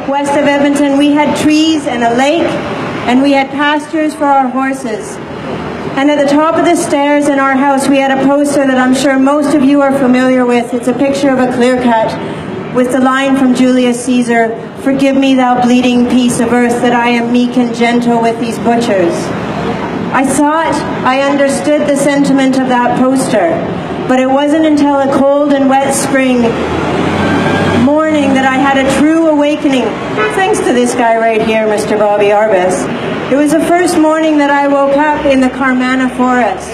west of Edmonton, we had trees and a lake, and we had pastures for our horses. And at the top of the stairs in our house, we had a poster that I'm sure most of you are familiar with. It's a picture of a clear-cut with the line from Julius Caesar, "Forgive me, thou bleeding piece of earth, that I am meek and gentle with these butchers." I thought I understood the sentiment of that poster, but it wasn't until a cold and wet spring morning that I had a true awakening, thanks to this guy right here, Mr. Bobby Arbus. It was the first morning that I woke up in the Carmanah Forest.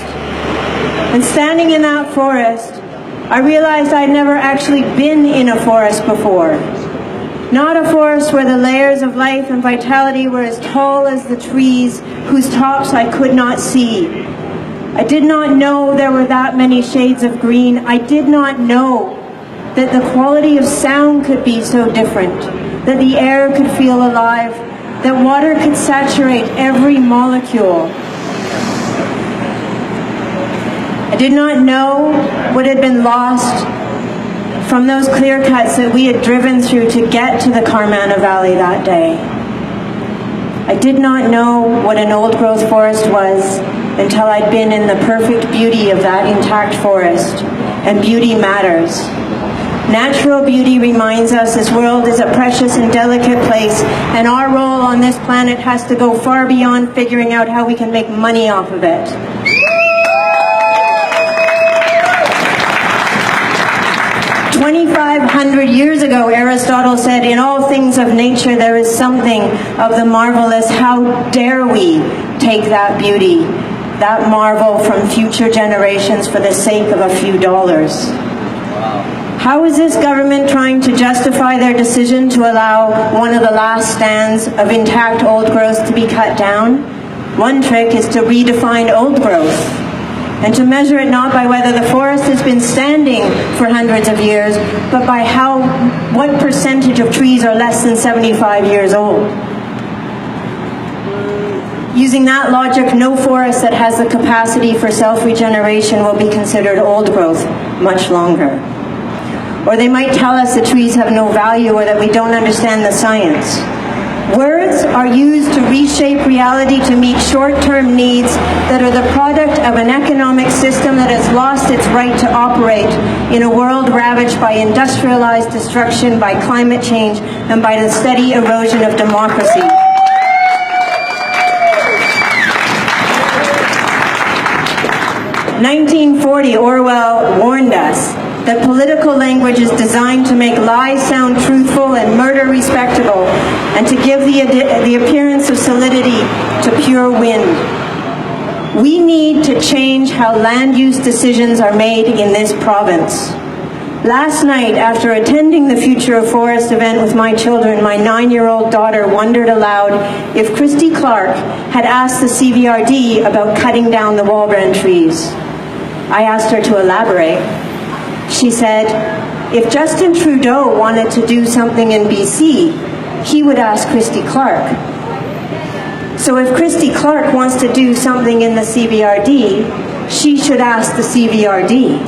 And standing in that forest, I realized I'd never actually been in a forest before. Not a forest where the layers of life and vitality were as tall as the trees whose tops I could not see. I did not know there were that many shades of green. I did not know that the quality of sound could be so different, that the air could feel alive, that water could saturate every molecule. I did not know what had been lost from those clear cuts that we had driven through to get to the Carmanah Valley that day. I did not know what an old-growth forest was until I'd been in the perfect beauty of that intact forest, and beauty matters. Natural beauty reminds us this world is a precious and delicate place, and our role on this planet has to go far beyond figuring out how we can make money off of it. 2,500 years ago, Aristotle said, "In all things of nature there is something of the marvelous. How dare we take that beauty, that marvel from future generations for the sake of a few dollars?" How is this government trying to justify their decision to allow one of the last stands of intact old growth to be cut down? One trick is to redefine old growth, and to measure it not by whether the forest has been standing for hundreds of years, but by what percentage of trees are less than 75 years old. Using that logic, no forest that has the capacity for self-regeneration will be considered old growth much longer. Or they might tell us that trees have no value or that we don't understand the science. Words are used to reshape reality to meet short-term needs that are the product of an economic system that has lost its right to operate in a world ravaged by industrialized destruction, by climate change, and by the steady erosion of democracy. In 1940, Orwell warned us that political language is designed to make lies sound truthful and murder respectable, and to give the appearance of solidity to pure wind. We need to change how land use decisions are made in this province. Last night, after attending the Future of Forest event with my children, my 9-year-old daughter wondered aloud if Christy Clark had asked the CVRD about cutting down the Walbrand trees. I asked her to elaborate. She said, if Justin Trudeau wanted to do something in BC, he would ask Christy Clark. So if Christy Clark wants to do something in the CVRD, she should ask the CVRD.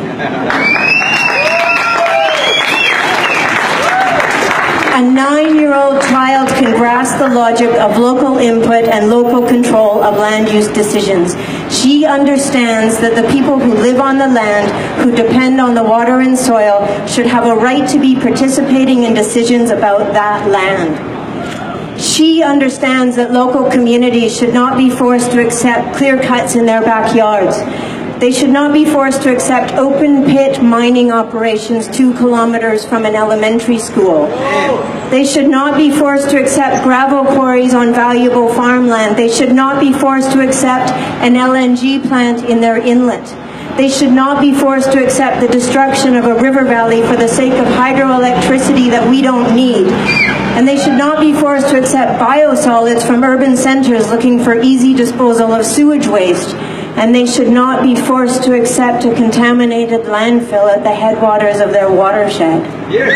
A 9-year-old child can grasp the logic of local input and local control of land use decisions. She understands that the people who live on the land, who depend on the water and soil, should have a right to be participating in decisions about that land. She understands that local communities should not be forced to accept clear cuts in their backyards. They should not be forced to accept open pit mining operations 2 kilometers from an elementary school. They should not be forced to accept gravel quarries on valuable farmland. They should not be forced to accept an LNG plant in their inlet. They should not be forced to accept the destruction of a river valley for the sake of hydroelectricity that we don't need. And they should not be forced to accept biosolids from urban centers looking for easy disposal of sewage waste. And they should not be forced to accept a contaminated landfill at the headwaters of their watershed. Yeah.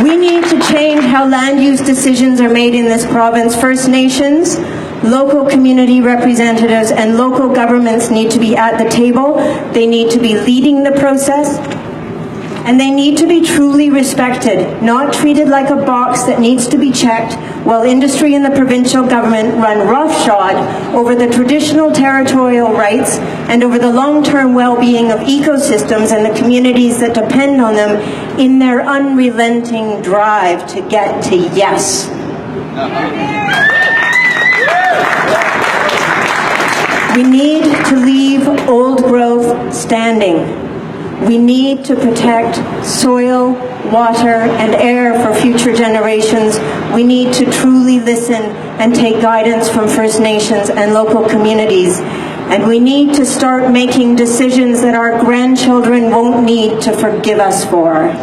We need to change how land use decisions are made in this province. First Nations, Local community representatives and local governments need to be at the table. They need to be leading the process. And they need to be truly respected, not treated like a box that needs to be checked, while industry and the provincial government run roughshod over the traditional territorial rights and over the long-term well-being of ecosystems and the communities that depend on them in their unrelenting drive to get to yes. We need to leave old growth standing. We need to protect soil, water, and air for future generations. We need to truly listen and take guidance from First Nations and local communities. And we need to start making decisions that our grandchildren won't need to forgive us for.